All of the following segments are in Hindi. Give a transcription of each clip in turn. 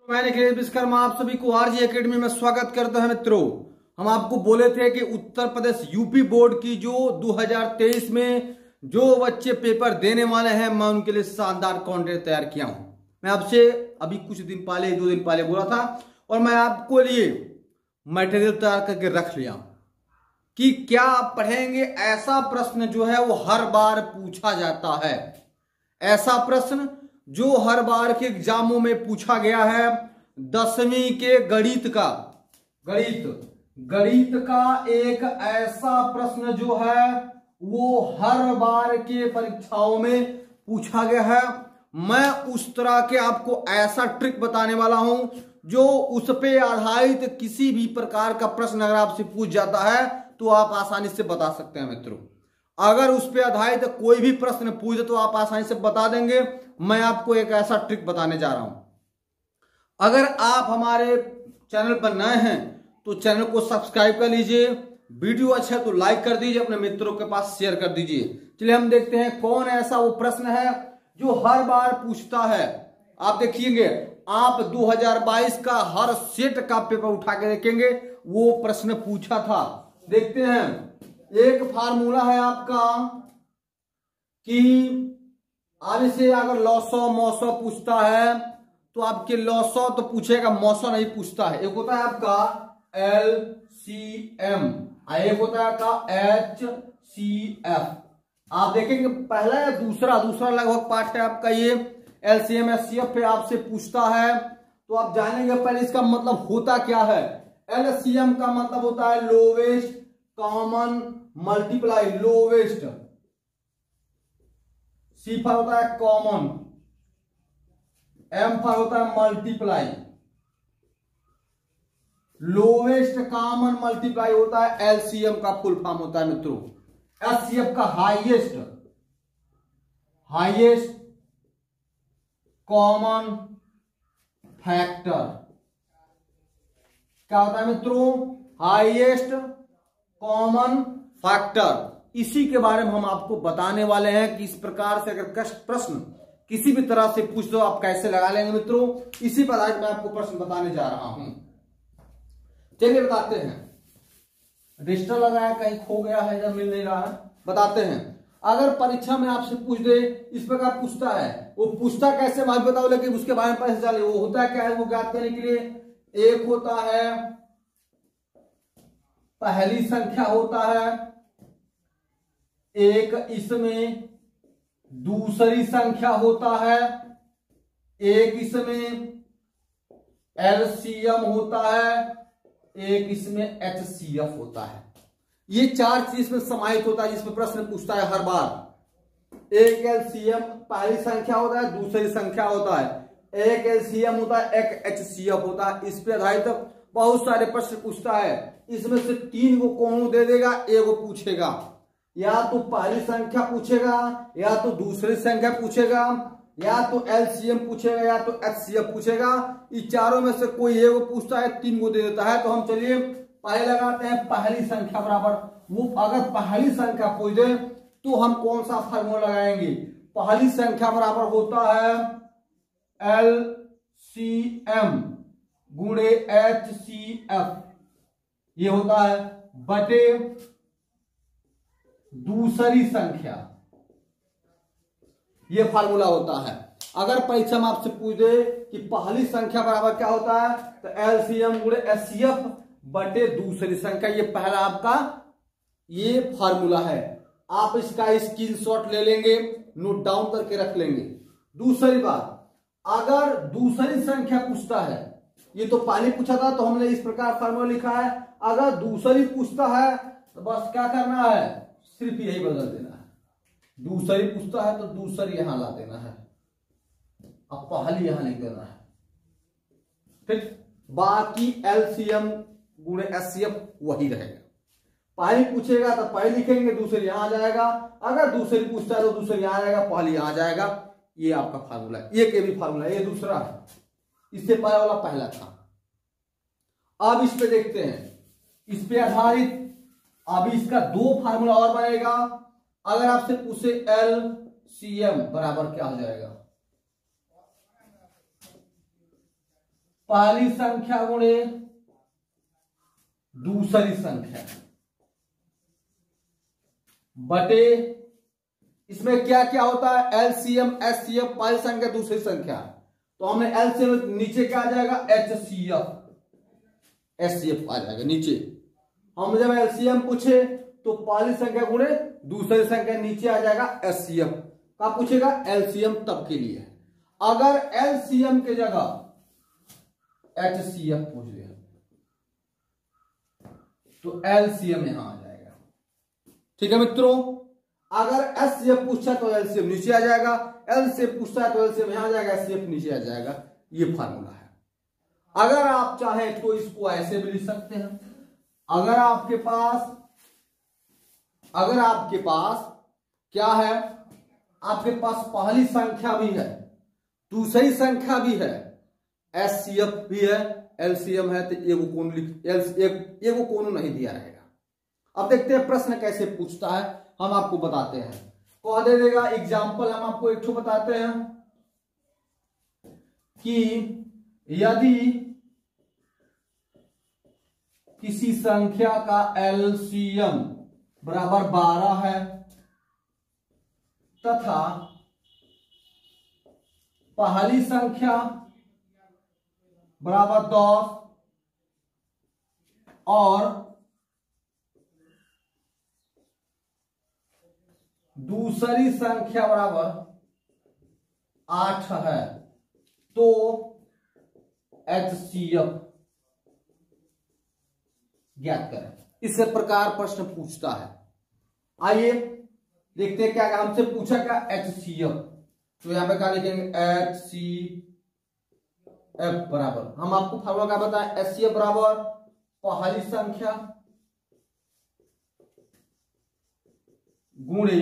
मैं निखिल विश्वकर्मा आप सभी को आरजी एकेडमी में स्वागत करता है। मित्रों, हम आपको बोले थे कि उत्तर प्रदेश यूपी बोर्ड की जो 2023 में जो बच्चे पेपर देने वाले हैं, मैं उनके लिए शानदार कंटेंट तैयार किया हूं। मैं आपसे अभी कुछ दिन पहले 2 दिन पहले बोला था और मैं आपको लिए मटेरियल तैयार करके रख लिया कि क्या आप पढ़ेंगे। ऐसा प्रश्न जो है वो हर बार पूछा जाता है, ऐसा प्रश्न जो हर बार के एग्जामों में पूछा गया है। 10वीं के गणित का एक ऐसा प्रश्न जो है वो हर बार के परीक्षाओं में पूछा गया है। मैं उस तरह के आपको ऐसा ट्रिक बताने वाला हूं जो उस पे आधारित किसी भी प्रकार का प्रश्न अगर आपसे पूछ जाता है तो आप आसानी से बता सकते हैं। मित्रों, अगर उस पे आधारित कोई भी प्रश्न पूछे तो आप आसानी से बता देंगे। मैं आपको एक ऐसा ट्रिक बताने जा रहा हूं। अगर आप हमारे चैनल पर नए हैं तो चैनल को सब्सक्राइब कर लीजिए, वीडियो अच्छा है तो लाइक कर दीजिए, अपने मित्रों के पास शेयर कर दीजिए। चलिए हम देखते हैं कौन ऐसा वो प्रश्न है जो हर बार पूछता है। आप देखिएंगे, आप 2022 का हर सेट का पेपर उठा के देखेंगे, वो प्रश्न पूछा था। देखते हैं, एक फार्मूला है आपका कि आगे से अगर लॉसो मौसो पूछता है तो आपके लॉसो तो पूछेगा, मौसो नहीं पूछता है। एक होता है आपका LCM, एक होता है आपका HCF। आप देखेंगे पहला या दूसरा लगभग पार्ट है आपका ये LCM HCF पे आपसे पूछता है तो आप जानेंगे पहले इसका मतलब होता क्या है। LCM का मतलब होता है lowest common multiply, lowest. C पर होता है कॉमन, M पर होता है मल्टीप्लाई। लोवेस्ट कॉमन मल्टीप्लाई होता है LCM का फुल फॉर्म होता है मित्रों। HCF का हाईएस्ट कॉमन फैक्टर क्या होता है मित्रों? Highest common factor. इसी के बारे में हम आपको बताने वाले हैं कि इस प्रकार से अगर कष्ट प्रश्न किसी भी तरह से पूछ दो आप कैसे लगा लेंगे मित्रों। इसी पर आज मैं आपको प्रश्न बताने जा रहा हूं। चलिए बताते हैं। रजिस्टर लगाया, कहीं खो गया है या मिल नहीं रहा है, बताते हैं। अगर परीक्षा में आपसे पूछ दे, इस प्रकार पूछता है, वो पूछता कैसे मैं बताओ, लेकिन उसके बारे में पता चले वो होता क्या है वो ज्ञात करने के लिए एक होता है पहली संख्या होता है, एक इसमें दूसरी संख्या होता है, एक इसमें LCM होता है, एक इसमें HCF होता है। ये चार चीज में समाहित होता है जिसमें प्रश्न पूछता है हर बार। एक LCM पहली संख्या होता है, दूसरी संख्या होता है, एक LCM होता है, एक HCF होता है। इस पे आधारित बहुत सारे प्रश्न पूछता है। इसमें से 3 को कौन दे देगा, एक को पूछेगा, या तो पहली संख्या पूछेगा, या तो दूसरी संख्या पूछेगा, या तो LCM पूछेगा, या तो HCF पूछेगा। इस चारों में से कोई एक को पूछता है, 3 को दे देता है। तो हम चलिए पहले लगाते हैं पहली संख्या बराबर। वो अगर पहली संख्या पूछ दे तो हम कौन सा फार्मूला लगाएंगे? पहली संख्या बराबर होता है LCM गुणे HCF, ये होता है बटे दूसरी संख्या, ये फार्मूला होता है। अगर परीक्षा में आपसे पूछ दे कि पहली संख्या बराबर क्या होता है तो LCM गुणे HCF बटे दूसरी संख्या, ये पहला आपका ये फार्मूला है। आप इसका स्क्रीनशॉट ले लेंगे, नोट डाउन करके रख लेंगे। दूसरी बात, अगर दूसरी संख्या पूछता है, ये तो पहले पूछा था तो हमने इस प्रकार फार्मूला लिखा है। अगर दूसरी पूछता है तो बस क्या करना है, सिर्फ यही बदल देना है। दूसरी पूछता है तो दूसरी यहां ला देना है, अब पहली यहां लिख देना है। फिर बाकी LCM गुणे HCF वही रहेगा। पहली पूछेगा तो पहली लिखेंगे, दूसरी यहां आ जाएगा। अगर दूसरी पूछता है तो दूसरी यहां आ जाएगा, पहली यहां आ जाएगा। ये आपका फार्मूला है, ये भी फार्मूला है, ये दूसरा है। इससे पहले वाला पहला था। अब इस पे देखते हैं, इस पे आधारित अब इसका 2 फार्मूला और बनेगा। अगर आपसे पूछे LCM बराबर क्या हो जाएगा, पहली संख्या गुणे दूसरी संख्या बटे, इसमें क्या क्या होता है, एलसीएम एचसीएफ, पहली संख्या दूसरी संख्या, तो हमने एलसीएम नीचे क्या आ जाएगा, एचसीएफ, एचसीएफ आ जाएगा नीचे। हम जब एलसीएम पूछे तो पहली संख्या गुणे दूसरी संख्या, नीचे आ जाएगा एचसीएफ। क्या पूछेगा, एलसीएम तब के लिए। अगर एलसीएम के जगह एचसीएफ पूछ लिया तो एलसीएम यहां आ जाएगा। ठीक है मित्रों, अगर एचसीएफ पूछा तो एलसीएम नीचे आ जाएगा, एलसीएफ पूछता है तो एलसीएम यहां आ जाएगा, एचसीएफ नीचे आ जाएगा। ये फार्मूला है। अगर आप चाहें तो इसको ऐसे भी लिख सकते हैं। अगर आपके पास क्या है, आपके पास पहली संख्या भी है, दूसरी संख्या भी है, एचसीएफ भी है, एलसीएम है, तो एगो कोण नहीं दिया रहेगा। अब देखते हैं प्रश्न कैसे पूछता है, हम आपको बताते हैं। कह दे देगा एग्जाम्पल, हम आपको एक ठो बताते हैं कि यदि किसी संख्या का एलसीएम बराबर 12 है तथा पहली संख्या बराबर 10 और दूसरी संख्या बराबर 8 है, तो एचसीएफ ज्ञात करें। इस प्रकार प्रश्न पूछता है। आइए देखते हैं क्या हमसे पूछा, क्या एचसीएफ। तो यहां पे क्या लिखेंगे, एचसीएफ बराबर, हम आपको फॉर्मूला क्या बताएं, एचसीएफ बराबर पहली संख्या गुणे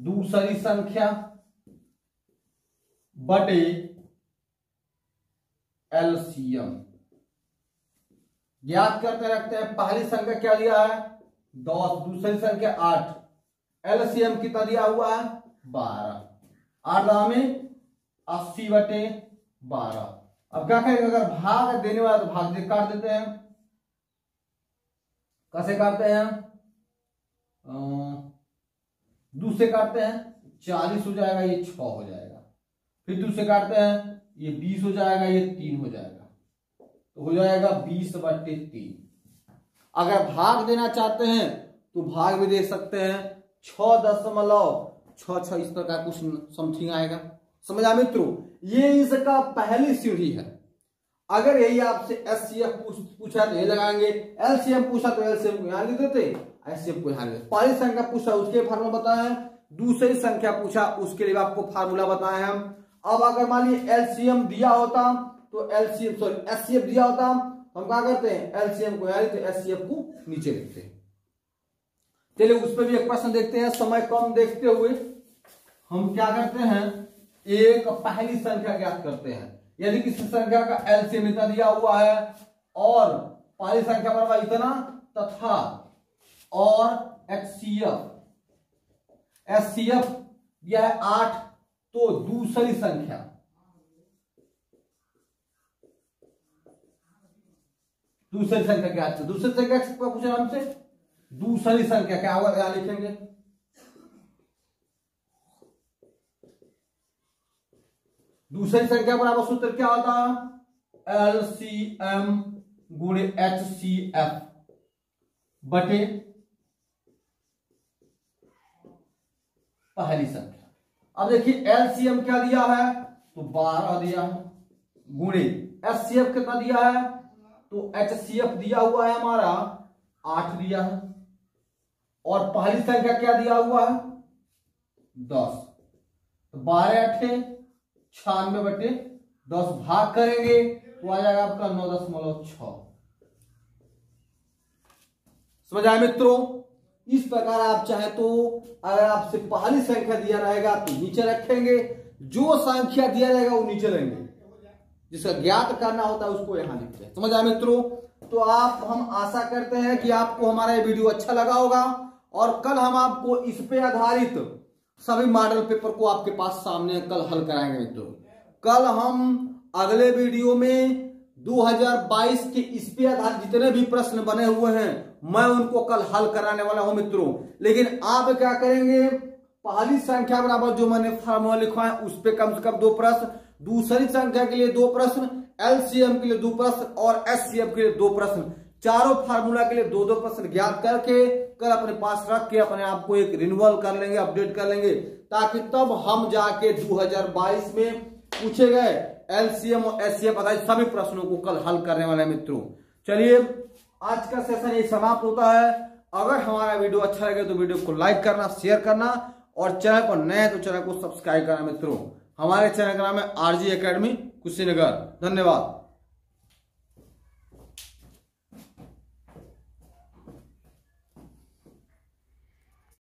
दूसरी संख्या बटे एलसीएम। ज्ञात करते रखते हैं। पहली संख्या क्या दिया है, 10, दूसरी संख्या 8, एलसीएम कितना दिया हुआ है, 12, 8 में 80 बटे 12। अब क्या करेंगे, अगर भाग देने वाला तो भाग से काट देते हैं। कैसे काटते हैं, दूसरे काटते हैं, 40 हो जाएगा, ये 6 हो जाएगा। फिर दूसरे काटते हैं, ये 20 हो जाएगा, ये 3 हो जाएगा, तो हो जाएगा 20 बटे 3। अगर भाग देना चाहते हैं तो भाग भी दे सकते हैं, 6.66 इस प्रकार कुछ समथिंग आएगा। समझा मित्रों, ये इसका पहली सीढ़ी है। अगर यही आपसे एचसीएफ पूछा तो ये लगाएंगे, एलसीएम पूछा तो एलसीएम को यहां लिख देते, एचसीएफ को यहां लिख देते। पहली संख्या पूछा उसके फार्मूला बताया, दूसरी संख्या पूछा उसके लिए आपको फार्मूला बताया हम। अब अगर मान लीजिए एलसीएम दिया होता तो एचसीएफ दिया होता, हम क्या करते हैं, एलसीएम को यहां लिखते, एचसीएफ को नीचे लिखते हैं। चलिए उस पर भी एक प्रश्न देखते हैं। समय कम देखते हुए हम क्या करते हैं, एक पहली संख्या ज्ञात करते हैं। यदि किसी संख्या का एलसीएम इतना दिया हुआ है और पहली संख्या बराबर इतना तथा और एचसीएफ दिया है 8, तो दूसरी संख्या ज्ञात है। दूसरी संख्या पूछा हमसे, दूसरी संख्या क्या होगा, यहां लिखेंगे, दूसरी संख्या बराबर सूत्र क्या होता है, एलसीएम गुणे एचसीएफ बटे पहली संख्या। अब देखिए एलसीएम क्या दिया है, तो 12 दिया है, गुणे एचसीएफ कितना दिया है, तो एचसीएफ दिया हुआ है हमारा 8 दिया है, और पहली संख्या क्या दिया हुआ है, 10। तो 12 8 96 बटे 10 भाग करेंगे तो आ जाएगा आपका 9.6। समझ आए मित्रों। इस प्रकार आप चाहे तो अगर आपसे पहली संख्या दिया रहेगा तो नीचे रखेंगे, जो संख्या दिया जाएगा वो नीचे लेंगे, जिसका ज्ञात करना होता है उसको यहां लिखते हैं। समझ आए मित्रों। तो आप, हम आशा करते हैं कि आपको हमारा ये वीडियो अच्छा लगा होगा, और कल हम आपको इस पे आधारित सभी मॉडल पेपर को आपके पास सामने कल हल कराएंगे मित्रों। कल हम अगले वीडियो में 2022 के इस पे आधारित जितने भी प्रश्न बने हुए हैं मैं उनको कल हल कराने वाला हूं मित्रों। लेकिन आप क्या करेंगे, पहली संख्या बराबर जो मैंने फार्मूला लिखा है उस पे कम से कम 2 प्रश्न, दूसरी संख्या के लिए 2 प्रश्न, एलसीएम के लिए 2 प्रश्न और एचसीएफ के लिए 2 प्रश्न, चारों फार्मूला के लिए 2-2 प्रश्न ज्ञात करके कल अपने पास रख के अपने आप को एक रिन्यूअल कर लेंगे, अपडेट कर लेंगे, ताकि तब हम जाके 2022 में पूछे गए एलसीएम और एचसीएफ आधारित सभी प्रश्नों को कल हल करने वाले हैं मित्रों। चलिए आज का सेशन ये समाप्त होता है। अगर हमारा वीडियो अच्छा लगे तो वीडियो को लाइक करना, शेयर करना और चैनल पर नए तो चैनल को सब्सक्राइब करना मित्रों। हमारे चैनल का नाम है आरजी एकेडमी कुशीनगर। धन्यवाद।